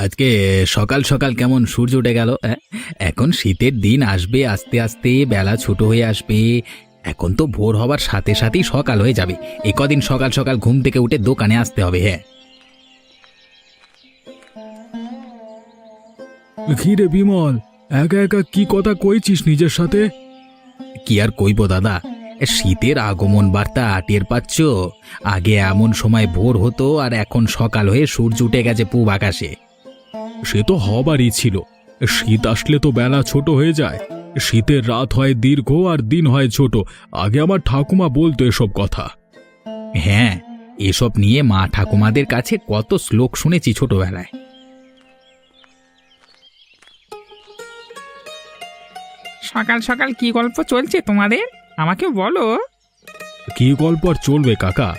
আজকে সকাল সকাল কেমন সূর্য উঠে গেল, হ্যাঁ? এখন শীতের দিন আসবে, আস্তে আস্তে বেলা ছোট হয়ে আসবে। এখন তো ভোর হবার সাথে সাথেই সকাল হয়ে যাবে। এ কদিন সকাল সকাল ঘুম থেকে উঠে দোকানে আসতে হবে। হ্যাঁ, কি রে বিমল, একা একা কি কথা কইছিস নিজের সাথে? কি আর কইব দাদা, শীতের আগমন বার্তা টের পাচ্ছ? আগে এমন সময় ভোর হতো আর এখন সকাল হয়ে সূর্য উঠে গেছে পূব আকাশে। সে তো হবারই ছিল। শীত আসলে তো বেলা ছোট হয়ে যায়। শীতের রাত হয় দীর্ঘ আর দিন হয় ছোট। আগে আমার ঠাকুমা বলতো এসব কথা। হ্যাঁ, এসব নিয়ে মা ঠাকুমাদের কাছে কত শ্লোক শুনেছি ছোটবেলায়। সকাল সকাল কি গল্প চলছে তোমাদের? আমাকে বলো। কি গল্প আর চলবে কাকা,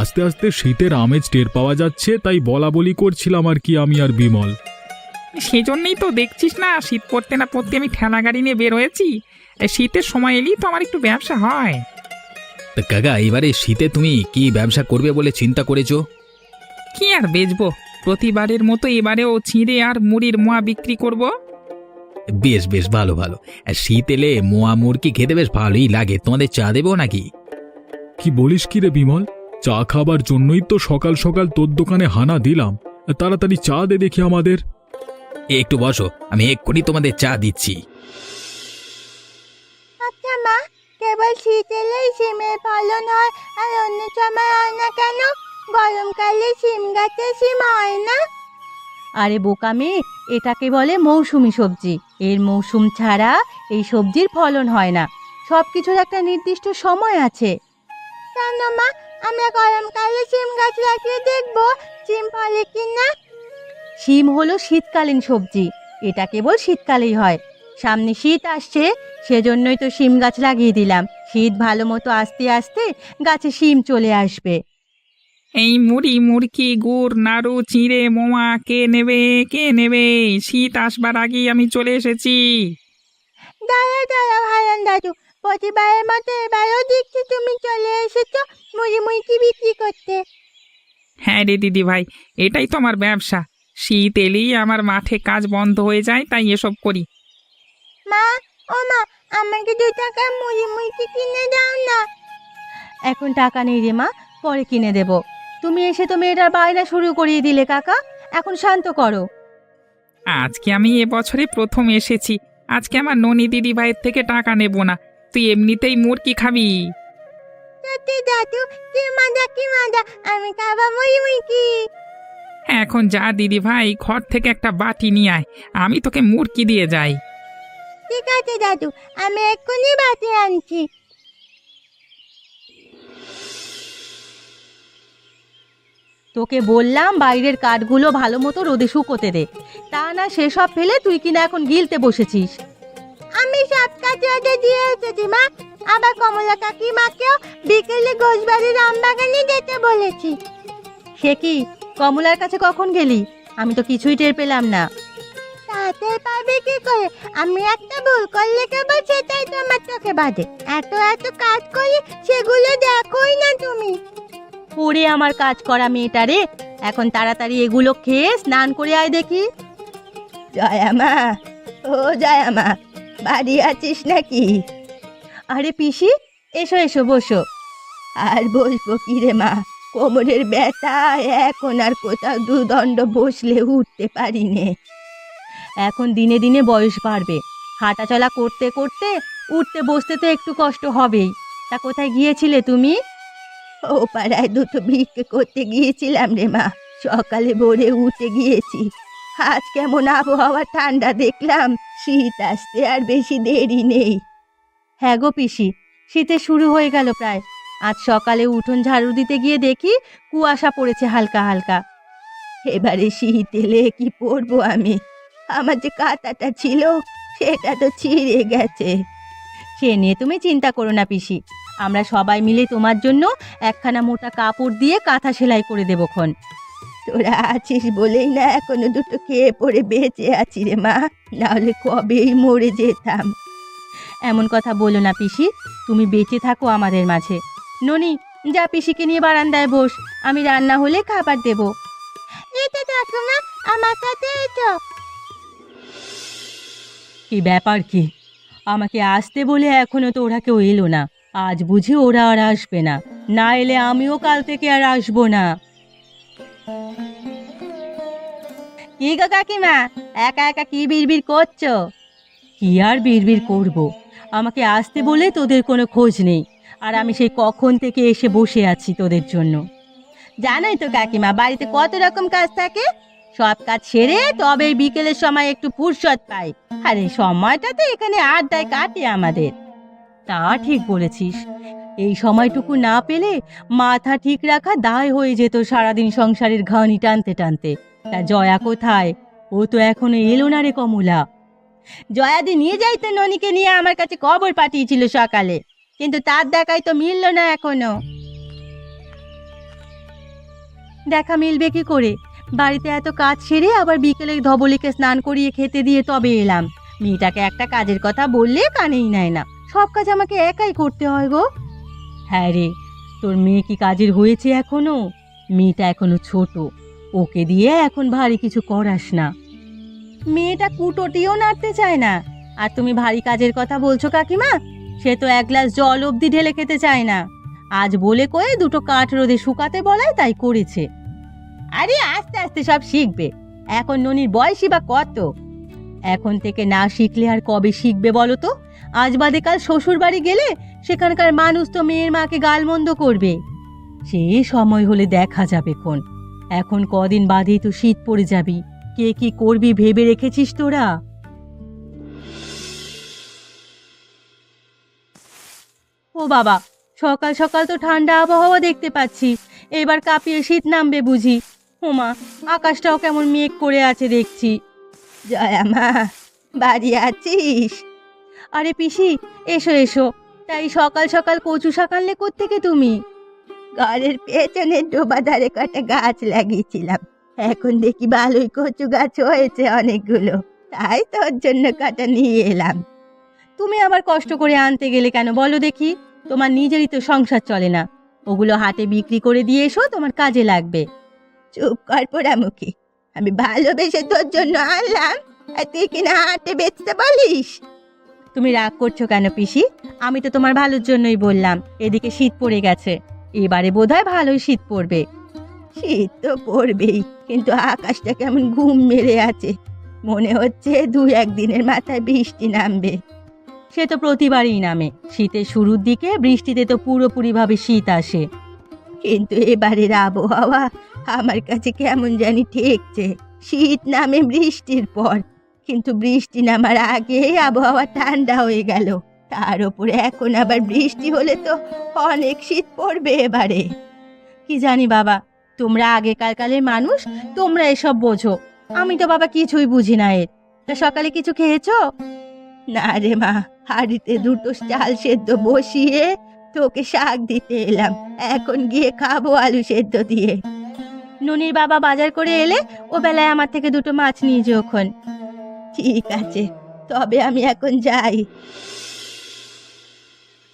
আস্তে আস্তে শীতের আমেজ টের পাওয়া যাচ্ছে, তাই বলা বলি করছিলাম আর কি, আমি আর বিমল। সেজন্যই তো দেখছিস না, শীত পড়তে না পড়তে আমি ঠেলা গাড়ি নিয়ে বের হয়েছি। এই শীতের সময় এলেই তো আমার একটু ব্যবসা হয়। তা কাকা, এবারে শীতে তুমি কি ব্যবসা করবে বলে চিন্তা করেছো? কি আর বেচবো, প্রতিবারের মতো এবারেও চিঁড়ে আর মুড়ির মোয়া বিক্রি করব। বেশ বেশ, ভালো ভালো। আর শীত এলে মোয়া মুরগি খেতে বেশ ভালোই লাগে। তোমাদের চা দেবো নাকি? কি বলিস কি রে বিমল, চা খাবার জন্যই তো সকাল সকাল তোর দোকানে হানা দিলাম। তাড়াতাড়ি চা দে দেখি আমাদের। একটু বসো, আমি এক্ষুনি তোমাদের চা দিচ্ছি। আচ্ছা মা, কেবল শীত এলেই সিমের ফলন হয় আর অন্য সময় হয় না কেন? গরমকালে সিম গাছে সিম হয় না? আরে বোকা মেয়ে, এটাকে বলে মৌসুমী সবজি। এর মৌসুম ছাড়া এই সবজির ফলন হয় না। সব কিছুর একটা নির্দিষ্ট সময় আছে। কেন মা, আমরা গরমকালে সিম গাছ লাগিয়ে দেখবো সিম ফলে কিনা? শিম হলো শীতকালীন সবজি। এটা কেবল শীতকালেই হয়। সামনে শীত আসছে, সেজন্যই তো শিম গাছ লাগিয়ে দিলাম। শীত ভালো মতো আস্তে আস্তে গাছে শিম চলে আসবে। এই মুড়ি মুরকি গুড় নাড়ু চিঁড়ে মোয়া কে নেবে কে নেবে? শীত আসবার আগেই আমি চলে এসেছি। দাঁড়া দাঁড়া ভাইরান দাদু, প্রতিবারের মতো এবারও দেখছি তুমি চলে এসেছো মুড়ি মুড়কি বিক্রি করতে। হ্যাঁ রে দিদি ভাই, এটাই তো আমার ব্যবসা। শীত এলেই আমার মাঠে কাজ বন্ধ হয়ে যায়, তাই এসব করি। মা, ও মা, আমাকে 2 টাকা মুড়ি মুড়কি কিনে দাও না। এখন টাকা নেই রে মা, পরে কিনে দেব। তুমি এসে তো মেয়েটার বায়না শুরু করিয়ে দিলে কাকা। এখন শান্ত করো। আজকে আমি এবছরে প্রথম এসেছি। আজকে আমার ননি দিদি ভাইয়ের থেকে টাকা নেব না। তুই এমনিতেই মুরকি খাবি। সত্যি দাদু, কি মজা কি মজা, আমি খাবো মুড়ি মুড়কি। হ্যাঁ, এখন যা দিদি ভাই, ঘর থেকে একটা বাটি নিয়ে আয়, আমি তোকে মুরকি দিয়ে যাই। ঠিক আছে দাদু, আমি এক্ষুনি বাটি আনছি। তোকে বললাম বাইরের কাঠগুলো ভালো মতো রোদে শুকোতে দে, তা না সেসব ফেলে তুই কিনা এখন গিলতে বসেছিস। আমি সব কাজ রোদে দিয়ে এসেছি মা। আবার কমলা কাকিমাকেও বিকেলে ঘোষবাড়ির আমবাগানে যেতে বলেছি। সে কি, কমলার কাছে কখন গেলি? আমি তো কিছুই টের পেলাম না। তাতে পাবে কি করে? আমি একটা ভুল করলে কেবল সেটাই তো আমার চোখে বাজে। এত এত কাজ করি, সেগুলো দেখোই না তুমি। ওরে আমার কাজ করা মেয়েটা রে, এখন তাড়াতাড়ি এগুলো খেয়ে স্নান করে আয় দেখি। জয়া মা, ও জয়া মা, বাড়ি আছিস নাকি? আরে পিসি, এসো এসো বসো। আর বসবো কি রে মা, কোমরের ব্যথা, এখন আর কোথাও দুদণ্ড বসলে উঠতে পারি নে। এখন দিনে দিনে বয়স বাড়বে, হাঁটাচলা করতে করতে উঠতে বসতে তো একটু কষ্ট হবেই। তা কোথায় গিয়েছিলে তুমি? ও পাড়ায় দুটো ভিক্ষে করতে গিয়েছিলাম রে মা। সকালে ভোরে উঠে গিয়েছি। আজ কেমন আবহাওয়া ঠান্ডা দেখলাম, শীত আসতে আর বেশি দেরি নেই। হ্যাঁ গো পিসি, শীতে শুরু হয়ে গেল প্রায়। আজ সকালে উঠোন ঝাড়ু দিতে গিয়ে দেখি কুয়াশা পড়েছে হালকা হালকা। এবারে শীত এলে কি পরবো আমি? আমার যে কাঁথাটা ছিল সেটা তো ছিঁড়ে গেছে। সে নিয়ে তুমি চিন্তা করো না পিসি, আমরা সবাই মিলে তোমার জন্য একখানা মোটা কাপড় দিয়ে কাঁথা সেলাই করে দেবক্ষণ। তোরা আছিস বলেই না এখনো দুটো খেয়ে পড়ে বেঁচে আছি রে মা, নাহলে কবেই মরে যেতাম। এমন কথা বলো না পিসি, তুমি বেঁচে থাকো আমাদের মাঝে। ননি, যা পিসিকে নিয়ে বারান্দায় বস, আমি রান্না হলে খাবার দেব। এটা ঠাকুমা, আমার সাথে এসো। কি ব্যাপার কি? আমাকে আসতে বলে এখনো তো ওরা কেউ এলো না। আজ বুঝি ওরা আর আসবে না? না এলে আমিও কাল থেকে আর আসবো না। কি গো কাকিমা, একা একা কি বিড়বিড় করছো? কি আর বিড়বিড় করব? আমাকে আসতে বলে তোদের কোনো খোঁজ নেই, আর আমি সেই কখন থেকে এসে বসে আছি তোদের জন্য। জানোই তো কাকিমা, বাড়িতে কত রকম কাজ থাকে। সব কাজ সেরে তবে বিকেলের সময় একটু ফুরসত পাই, আর এই সময়টা তো এখানে আড্ডায় কাটে আমাদের। তা ঠিক বলেছিস, এই সময়টুকু না পেলে মাথা ঠিক রাখা দায় হয়ে যেত সারাদিন সংসারের ঘানি টানতে টানতে। তা জয়া কোথায়? ও তো এখনো এলো না রে কমলা। জয়াদি নিয়ে যাইতে ননিকে নিয়ে আমার কাছে খবর পাঠিয়েছিল সকালে, কিন্তু তার দেখাই তো মিলল না এখনো। দেখা মিলবে কি করে? বাড়িতে এত কাজ সেরে আবার বিকেলে ধবলিকে স্নান করিয়ে খেতে দিয়ে তবে এলাম। মেয়েটাকে একটা কাজের কথা বললে কানেই নেয় না, সব কাজ আমাকে একাই করতে হয় গো। হ্যাঁ রে, তোর মেয়ে কি কাজের হয়েছে এখনো? মেয়েটা এখনো ছোট, ওকে দিয়ে এখন ভারী কিছু করাস না। মেয়েটা কুটোটিও নাড়তে চায় না, আর তুমি ভারী কাজের কথা বলছো কাকিমা? সে তো এক গ্লাস জল অবধি ঢেলে খেতে চায় না। আজ বলে কয়ে দুটো কাঠ রোদে শুকাতে বলায় তাই করেছে। আরে আস্তে আস্তে সব শিখবে, এখন ননির বয়সই বা কত? এখন থেকে না শিখলে আর কবে শিখবে বলো তো? আজ বাদে কাল শ্বশুর বাড়ি গেলে সেখানকার মানুষ তো মেয়ের মাকে গালমন্দ করবে। সে সময় হলে দেখা যাবে খন। এখন কদিন বাদেই তো শীত পড়ে যাবি, কে কি করবি ভেবে রেখেছিস তোরা? ও বাবা, সকাল সকাল তো ঠান্ডা আবহাওয়া দেখতে পাচ্ছি, এবার কাঁপিয়ে শীত নামবে বুঝি। ওমা, আকাশটাও কেমন মেঘ করে আছে দেখছি। জয়া মা, বাড়ি আছিস? আরে পিসি, এসো এসো। তাই সকাল সকাল কচু শাক আনলে কোত্থেকে তুমি? ঘরের পেছনে ডোবা ধারে কটা গাছ লাগিয়েছিলাম, এখন দেখি ভালোই কচু গাছ হয়েছে অনেকগুলো, তাই তোর জন্য কটা নিয়ে এলাম। তুমি আবার কষ্ট করে আনতে গেলে কেন বলো দেখি? তোমার নিজেরই তো সংসার চলে না, ওগুলো হাটে বিক্রি করে দিয়ে এসো, তোমার কাজে লাগবে। চুপ কর পোড়ামুখী, আমি ভালোবেসে তোর জন্য আনলাম, আর তুই কিনা হাটে বেচতে বলিস? তুমি রাগ করছো কেন পিসি? আমি তো তোমার ভালোর জন্যই বললাম। এদিকে শীত পড়ে গেছে, এবারে বোধহয় ভালোই শীত পড়বে। শীত তো পড়বেই, কিন্তু আকাশটা কেমন ঘুম মেরে আছে, মনে হচ্ছে দু একদিনের মাথায় বৃষ্টি নামবে। সে তো প্রতিবারই নামে, শীতের শুরুর দিকে বৃষ্টিতে তো পুরোপুরিভাবে শীত আসে। কিন্তু এবারের আবহাওয়া আমার কাছে কেমন জানি ঠেকছে। শীত নামে বৃষ্টির পর, কিন্তু বৃষ্টি নামার আগেই আবহাওয়া ঠান্ডা হয়ে গেল। তার উপরে এখন আবার বৃষ্টি হলে তো অনেক শীত পড়বে এবারে। কি জানি বাবা, তোমরা আগেকার কালের মানুষ, তোমরা এসব বোঝো, আমি তো বাবা কিছুই বুঝি না এর। তা সকালে কিছু খেয়েছো? না রে মা, হাঁড়িতে দুটো চাল সেদ্ধ বসিয়ে তোকে শাক দিতে এলাম, এখন গিয়ে খাবো আলু সেদ্ধ দিয়ে। ননির বাবা বাজার করে এলে ও বেলায় আমার থেকে দুটো মাছ নিয়ে যেও খন। ঠিক আছে, তবে আমি এখন যাই।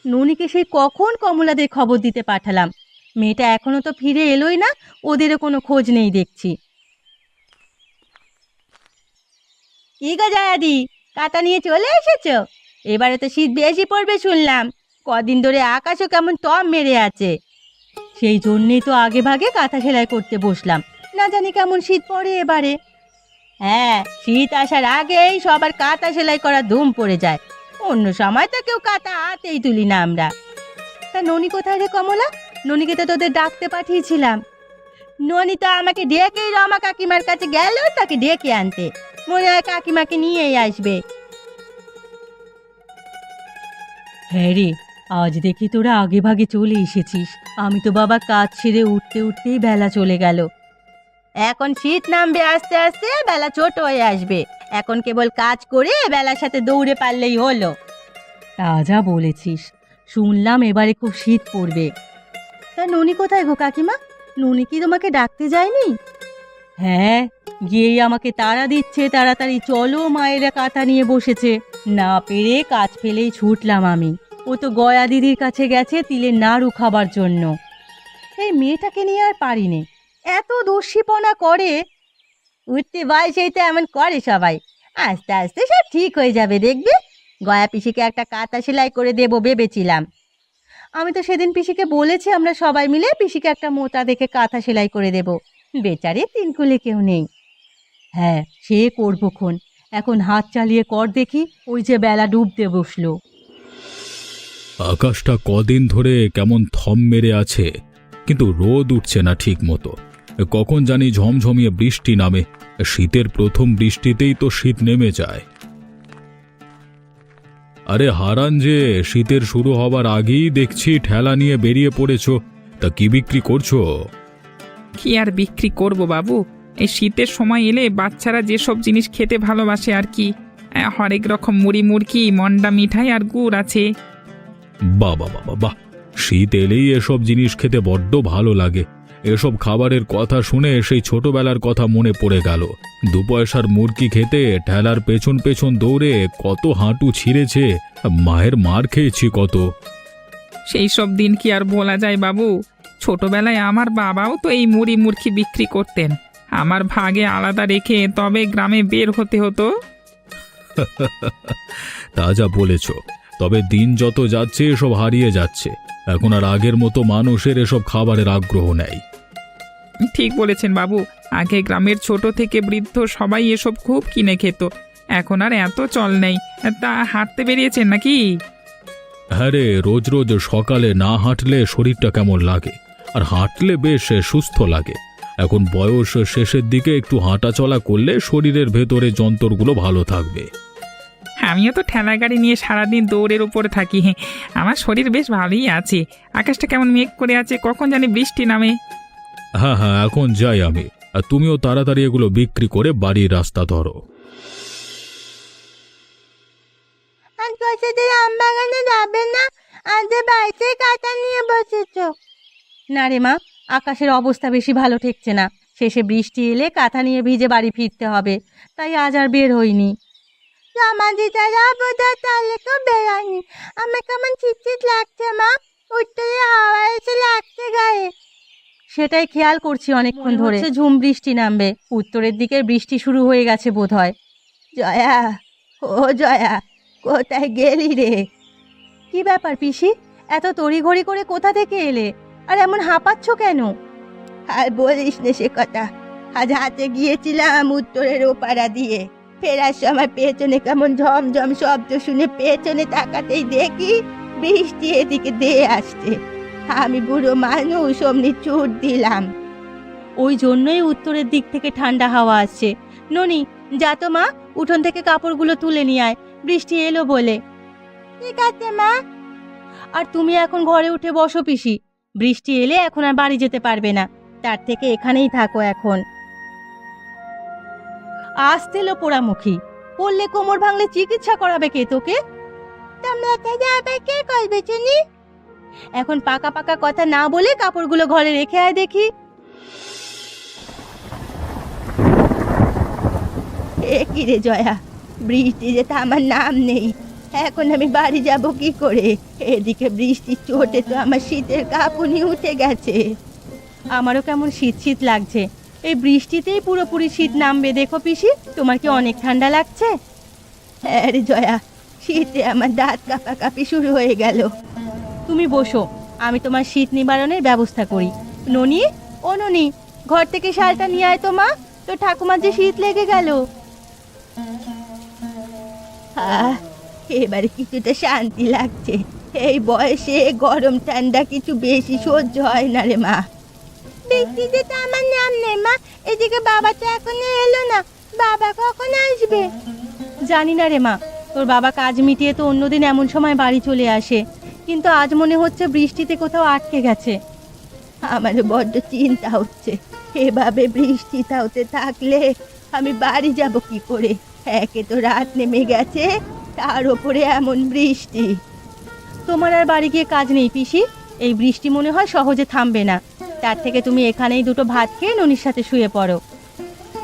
ননিকে সেই কখন কমলাদের খবর দিতে পাঠালাম, মেয়েটা এখনো তো ফিরে এলোই না, ওদেরও কোনো খোঁজ নেই দেখছি। কি গো জয়াদি, কাঁথা নিয়ে চলে এসেছো? এবারে তো শীত বেশি পড়বে শুনলাম, কদিন ধরে আকাশও কেমন টম মেরে আছে। সেই জন্যেই তো আগে ভাগে কাঁথা সেলাই করতে বসলাম, না জানি কেমন শীত পড়ে এবারে। হ্যাঁ, শীত আসার আগেই সবার কাঁথা সেলাই করা ধুম পড়ে যায়, অন্য সময় তো কেউ কাঁথা হাতেই তুলি না আমরা। তা ননি কোথায় রে কমলা? ননিকে তো তোদের ডাকতে পাঠিয়েছিলাম। ননি তো আমাকে ডেকেই রমা কাকিমার কাছে গেল তাকে ডেকে আনতে, মনে হয় কাকিমাকে নিয়েই আসবে। হ্যাঁ রে, আজ দেখি তোরা আগে ভাগে চলে এসেছিস, আমি তো বাবা কাজ ছেড়ে উঠতে উঠতেই বেলা চলে গেল। এখন শীত নামবে আস্তে আস্তে, বেলা ছোট হয়ে আসবে, এখন কেবল কাজ করে বেলার সাথে দৌড়ে পারলেই হলো। তা যা বলেছিস, শুনলাম এবারে খুব শীত পড়বে। তা ননি কোথায় গো কাকিমা? ননি কি তোমাকে ডাকতে যায়নি? হ্যাঁ, গিয়েই আমাকে তাড়া দিচ্ছে, তাড়াতাড়ি চলো, মায়েরা কাঁথা নিয়ে বসেছে। না পেরে কাজ ফেলেই ছুটলাম আমি। ও তো গয়া দিদির কাছে গেছে তিলের নাড়ু খাবার জন্য। এই মেয়েটাকে নিয়ে আর পারিনি, এত দস্যিপনা করে। উঠতে বয়সেই তো এমন করে সবাই। আস্তে আস্তে সব ঠিক হয়ে যাবে দেখবি। গয়া পিসিকে একটা কাঁথা সেলাই করে দেবো ভেবেছিলাম। আমি তো সেদিন পিসিকে বলেছি আমরা সবাই মিলে পিসিকে একটা মোটা দেখে কাঁথা সেলাই করে দেব। বেচারে তিনকুলে কেউ নেই। হ্যাঁ, সে করবো খন। এখন হাত চালিয়ে কর দেখি, ওই যে বেলা ডুবতে বসলো। আকাশটা কদিন ধরে কেমন থম মেরে আছে, কিন্তু রোদ উঠছে না ঠিক মতো। কখন জানি ঝমঝমিয়ে বৃষ্টি নামে। শীতের প্রথম বৃষ্টিতেই তো শীত নেমে যায়। আরে হারান যে, শীতের শুরু হবার আগেই দেখছি ঠেলা নিয়ে বেরিয়ে পড়েছো। তা কি বিক্রি করছো? কি আর বিক্রি করব বাবু, এই শীতের সময় এলে বাচ্চারা যেসব জিনিস খেতে ভালোবাসে আর কি। হরেক রকম মুড়ি মুড়কি, মন্ডা মিঠাই আর গুড় আছে। বাবা বাবা বাহ, শীত এলেই এসব জিনিস খেতে বড্ড ভালো লাগে। এসব খাবারের কথা শুনে সেই ছোটবেলার কথা মনে পড়ে গেল। 2 পয়সার মুরগি খেতে ঠেলার পেছন পেছন দৌড়ে কত হাঁটু ছিঁড়েছে, মায়ের মার খেয়েছি কত। সেই সব দিন কি আর বলা যায় বাবু? ছোটবেলায় আমার বাবাও তো এই মুড়ি মুড়কি বিক্রি করতেন। আমার ভাগে আলাদা রেখে তবে গ্রামে বের হতে হতো। তা যা বলেছ, তবে দিন যত যাচ্ছে এসব হারিয়ে যাচ্ছে। এখন আর আগের মতো মানুষের এসব খাবারের আগ্রহ নেই। ঠিক বলেছেন বাবু, আগে গ্রামের ছোট থেকে বৃদ্ধ সবাই এসব খুব কিনে খেত। এখন আর এত চল নেই। তা হাঁটতে বেরিয়েছেন নাকি? হ্যাঁ রে, রোজ রোজ সকালে না হাঁটলে শরীরটা কেমন লাগে, আর হাঁটলে বেশ সুস্থ লাগে। এখন বয়স শেষের দিকে একটু হাঁটা চলা করলে শরীরের ভেতরে যন্ত্রগুলো ভালো থাকবে। আমিও তো ঠেলা গাড়ি নিয়ে সারাদিন দৌড়ের উপরে থাকি। আমার শরীর বেশ ভালোই আছে। আকাশটা কেমন মেঘ করে আছে, কখন জানি বৃষ্টি নামে। হ্যাঁ হ্যাঁ, এখন যাই আমি। আর তুমিও তাড়াতাড়ি এগুলো বিক্রি করে বাড়ির রাস্তা ধরো। আজ বছরদের আম বাগানে যাবে না? আজ বাড়িতে কাঁথা নিয়ে বসেছ? না রে মা, আকাশের অবস্থা বেশি ভালো ঠেকছে না। শেষে বৃষ্টি এলে কাঁথা নিয়ে ভিজে বাড়ি ফিরতে হবে, তাই আজ আর বের হইনি। সমাধিটারা বোধহয় তাহলে তো বেরোয়নি। আমার কেমন চিটচিট লাগছে মা, উত্তরে হাওয়া এসে লাগছে গায়ে। সেটাই খেয়াল করছি অনেকক্ষণ ধরে। ঝুম বৃষ্টি নামবে, উত্তরের দিকের বৃষ্টি শুরু হয়ে গেছে বোধহয়। জয়া, ও জয়া, কোথায় গেলি রে? কি ব্যাপার পিসি, এত তড়িঘড়ি করে কোথা থেকে এলে? আর এমন হাঁপাচ্ছ কেন? আর বলিস না সে কথা। আজ হাতে গিয়েছিলাম উত্তরের ওপাড়া দিয়ে, ফেরার সময় পেছনে কেমন ঝমঝম শব্দ শুনে পেছনে তাকাতেই দেখি বৃষ্টি এদিকে দিয়ে আসছে। আমি বুড়ো মানুষ অমনি ছুট দিলাম। ওই জন্যই উত্তরের দিক থেকে ঠান্ডা হাওয়া আসছে। ননি, যা তো মা, উঠোন থেকে কাপড়গুলো তুলে নিয়ে আয়, বৃষ্টি এলো বলে। ঠিক আছে মা। আর তুমি এখন ঘরে উঠে বসো পিসি, বৃষ্টি এলে এখন আর বাড়ি যেতে পারবে না, তার থেকে এখানেই থাকো এখন। আসতে লো পোড়ামুখী, পড়লে কোমর ভাঙলে চিকিৎসা করাবে কে তোকে? কে করবে চিনি? এখন পাকা পাকা কথা না বলে কাপড়গুলো ঘরে রেখে আয় দেখি। এ কি রে জয়া, বৃষ্টি যে থামার নাম নেই। এখন আমি বাড়ি যাব কি করে? এদিকে বৃষ্টির চোটে তো আমার শীতের কাঁপুনি উঠে গেছে। আমারও কেমন শীত শীত লাগছে। এই বৃষ্টিতেই পুরোপুরি শীত নামবে দেখো পিসি। তোমার কি অনেক ঠান্ডা লাগছে? হ্যাঁ রে জয়া, শীতে আমার দাঁত কাঁপাকাঁপি শুরু হয়ে গেল। তুমি বসো, আমি তোমার শীত নিবারণের ব্যবস্থা করি। ননি, ও ননি, ঘর থেকে শালটা নিয়ে আয় তো মা, তো ঠাকুমার যে শীত লেগে গেল। এবারে কিছুটা শান্তি লাগছে। এই বয়সে গরম ঠান্ডা কিছু বেশি সহ্য হয় না রে মা। বৃষ্টিতে তো আমার নাম নেই মা, এদিকে বাবা তো এখনো এলো না। বাবা কখন আসবে? জানি না রে মা, তোর বাবা কাজ মিটিয়ে তো অন্যদিন এমন সময় বাড়ি চলে আসে, কিন্তু আজ মনে হচ্ছে বৃষ্টিতে কোথাও আটকে গেছে। আমার বড্ড চিন্তা হচ্ছে, এভাবে বৃষ্টি হতে থাকলে আমি বাড়ি যাব কি করে? একে তো রাত নেমে গেছে, তার উপরে এমন বৃষ্টি। তোমার আর বাড়ি গিয়ে কাজ নেই পিসি, এই বৃষ্টি মনে হয় সহজে থামবে না। তার থেকে তুমি এখানেই দুটো ভাত খেয়ে ননির সাথে শুয়ে পড়ো।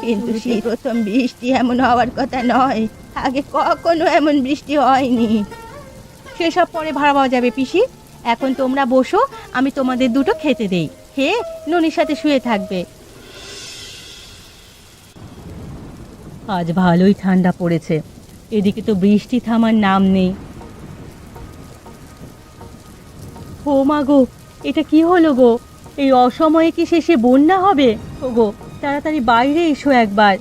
কিন্তু সেই প্রথম বৃষ্টি এমন হওয়ার কথা নয়, আগে কখনো এমন বৃষ্টি হয়নি। সেসব পরে ভাবা যাবে পিসি, এখন তোমরা বসো, আমি তোমাদের দুটো খেতে দেই, খেয়ে ননির সাথে শুয়ে থাকবে। আজ ভালোই ঠান্ডা পড়েছে, এদিকে তো বৃষ্টি থামার নাম নেই। ও মা গো, এটা কি হলো গো? এই অসময়ে কি শেষে বন্যা হবে? ও গো, তাড়াতাড়ি বাইরে এসো একবার।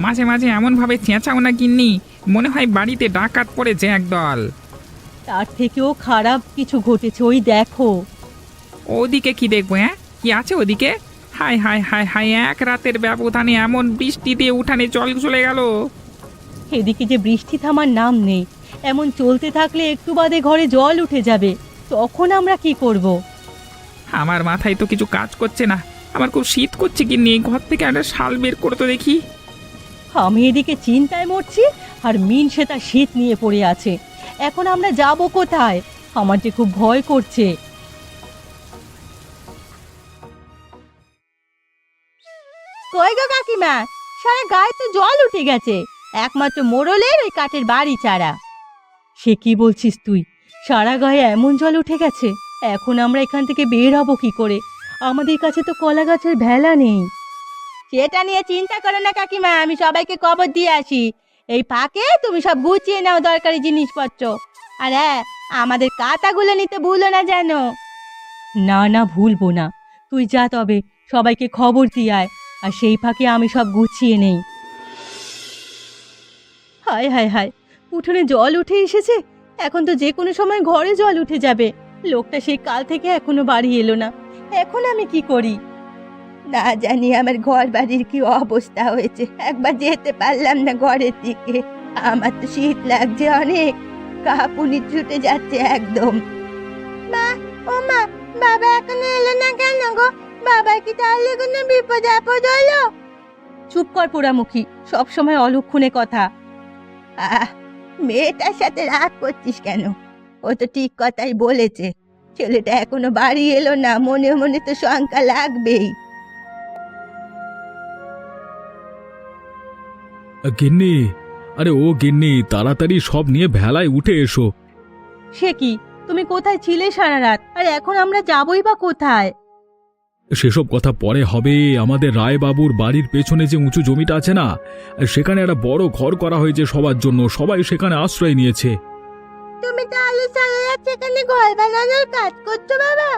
মাঝে মাঝে এমনভাবে চেঁচাও না গিন্নি, মনে হয় বাড়িতে ডাকাত পড়েছে একদল। তার থেকেও খারাপ কিছু ঘটেছে, ওই দেখো। ওদিকে কি দেখবো? হ্যাঁ, কি আছে ওদিকে? হায় হায় হায় হায়, এক রাতের ব্যবধানে এমন বৃষ্টি দিয়ে উঠানে জল চলে গেল। এদিকে যে বৃষ্টি থামার নাম নেই, এমন চলতে থাকলে একটু বাদে ঘরে জল উঠে যাবে, তখন আমরা কি করব? আমার মাথায় তো কিছু কাজ করছে না, আমার খুব শীত করছে গিন্নি। ঘর থেকে একটা শাল বের করে তো দেখি। আমি এদিকে চিন্তায় মরছি, আর মিন সে তার শীত নিয়ে পড়ে আছে। এখন আমরা যাব কোথায়? আমার যে খুব ভয় করছে। কই গো কাকিমা, সারা গায়ে তো জল উঠে গেছে, একমাত্র মোড়লের ওই কাঠের বাড়ি ছাড়া। সে কি বলছিস তুই? সারা গায়ে এমন জল উঠে গেছে? এখন আমরা এখান থেকে বের হব কি করে? আমাদের কাছে তো কলা গাছের ভেলা নেই। সেটা নিয়ে চিন্তা করো না কাকিমা, আমি সবাইকে খবর দিয়ে আসি। এই ফাঁকে তুমি সব গুছিয়ে নাও দরকারি জিনিসপত্র। আর হ্যাঁ, আমাদের কাঁটাগুলো নিতে ভুলো না যেন। না না, ভুলবো না। তুই যা, তবে সবাইকে খবর দিয়ে আয়, আর সেই ফাঁকে আমি সব গুছিয়ে নেই। হায় হায় হায়, উঠোনে জল উঠে এসেছে, এখন তো যে কোনো সময় ঘরে জল উঠে যাবে। লোকটা সেই কাল থেকে এখনো বাড়ি এলো না, এখন আমি কি করি? না জানি আমার ঘর বাড়ির কি অবস্থা হয়েছে, একবার যেতে পারলাম না ঘরের দিকে। আমার তো শীত লাগছে অনেক, কাঁপুনি ছুটে যাচ্ছে একদম। মা, ও মা, বাবা এখনো এলো না কেন গো? বাবা কি তাহলে কোনো বিপদ আপদ হলো? চুপ কর পোড়ামুখী, সবসময় অলক্ষণে কথা। মেয়েটার সাথে রাগ করছিস কেন? ও তো ঠিক কথাই বলেছে, ছেলেটা এখনো বাড়ি এলো না, মনে মনে তো শঙ্কা লাগবেই। গিন্নি, আরে ও গিন্নি, তাড়াতাড়ি সব নিয়ে ভেলায় উঠে এসো। সে কি, তুমি কোথায় ছিলে সারা রাত? আর এখন আমরা যাবই বা কোথায়? সেসব কথা পরে হবে। আমাদের রায়বাবুর বাড়ির পেছনে যে উঁচু জমিটা আছে না, সেখানে একটা বড় ঘর করা হয়েছে সবার জন্য, সবাই সেখানে আশ্রয় নিয়েছে। তুমি তাহলে সারা রাত সেখানে ঘর বানানোর কাজ করছো বাবা?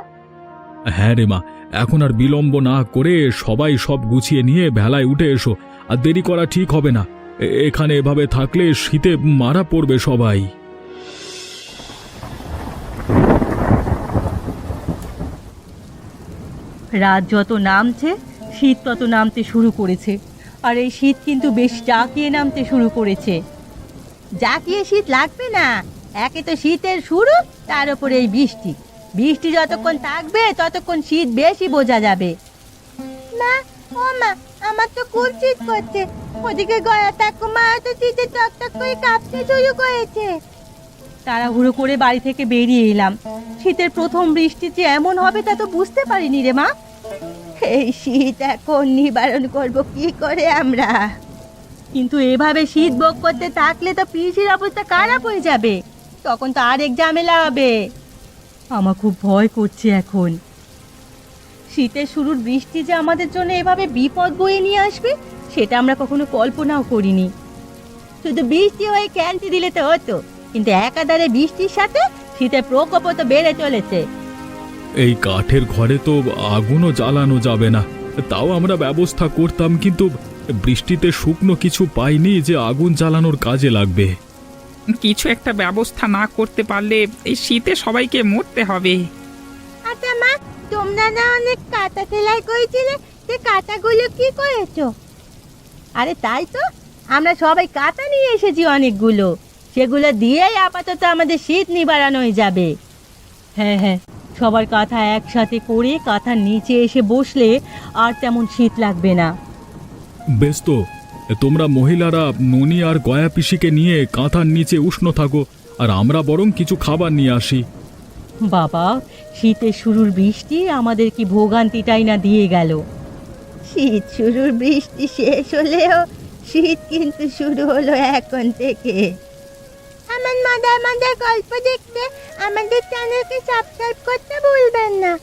হ্যাঁ রে মা, এখন আর বিলম্ব না করে সবাই সব গুছিয়ে নিয়ে ভেলায় উঠে এসো। আর দেরি করা ঠিক হবে না, এখানে এভাবে থাকলে শীতে মারা পড়বে সবাই। রাত যত নামছে, শীত তত নামতে শুরু করেছে। আর এই শীত কিন্তু বেশ জাঁকিয়ে নামতে শুরু করেছে। জাঁকিয়ে শীত লাগবে না, একে তো শীতের শুরু, তার উপরে এই বৃষ্টি। বৃষ্টি যতক্ষণ থাকবে ততক্ষণ শীত বেশি বোঝা যাবে। মা, ও মা, আমার তো খুব শীত করছে। ওদিকে গয়া ঠাকুমা তো শীতে টকটক করে কাঁপতে শুরু করেছে। তাড়াহুড়ো করে বাড়ি থেকে বেরিয়ে এলাম। শীতের প্রথম বৃষ্টি যে এমন হবে তা তো বুঝতে পারিনি রে মা। এই শীত এখন নিবারণ করব কি করে আমরা? কিন্তু এভাবে শীত ভোগ করতে থাকলে তো পিসির অবস্থা খারাপ হয়ে যাবে, তখন তো আরেক ঝামেলা হবে। আমার খুব ভয় করছে এখন। শীতের শুরুর বৃষ্টি যে আমাদের জন্য এভাবে বিপদ বয়ে নিয়ে আসবে, সেটা আমরা কখনো কল্পনাও করিনি। শুধু বৃষ্টি হয়ে ক্যান্টি দিলে তো হতো, কিন্তু একাধারে বৃষ্টির সাথে শীতের প্রকোপও তো বেড়ে চলেছে। এই কাঠের ঘরে তো আগুনও জ্বালানো যাবে না, তাও আমরা ব্যবস্থা করতাম, কিন্তু বৃষ্টিতে শুকনো কিছু পাইনি যে আগুন জ্বালানোর কাজে লাগবে। কিছু একটা ব্যবস্থা না করতে পারলে এই শীতে সবাইকে মরতে হবে। আচ্ছা মা, তোমরা না অনেক কাঁথা সেলাই করেছিলে, সে কাঁথাগুলো কি করেছো? আরে তাই তো, আমরা সবাই কাঁথা নিয়ে এসেছি অনেকগুলো, সেগুলো দিয়েই আপাতত আমাদের শীত নিবারণ হয়ে যাবে। হ্যাঁ হ্যাঁ, সবার কাঁথা একসাথে করে কাঁথার নিচে এসে বসলে আর তেমন শীত লাগবে না। বেশ তো, তোমরা মহিলারা ননি আর গয়া পিসিকে নিয়ে কাঁথার নিচে উষ্ণ থাকো, আর আমরা বরং কিছু খাবার নিয়ে আসি। বাবা, শীতের শুরুর বৃষ্টি আমাদের কি ভোগান্তিটাই না দিয়ে গেল। শীত শুরুর বৃষ্টি শেষ হলেও শীত কিন্তু শুরু হলো এখন থেকে। আমার মজার মজার গল্প দেখতে আমাদের চ্যানেলকে সাবস্ক্রাইব করতে ভুলবেন না।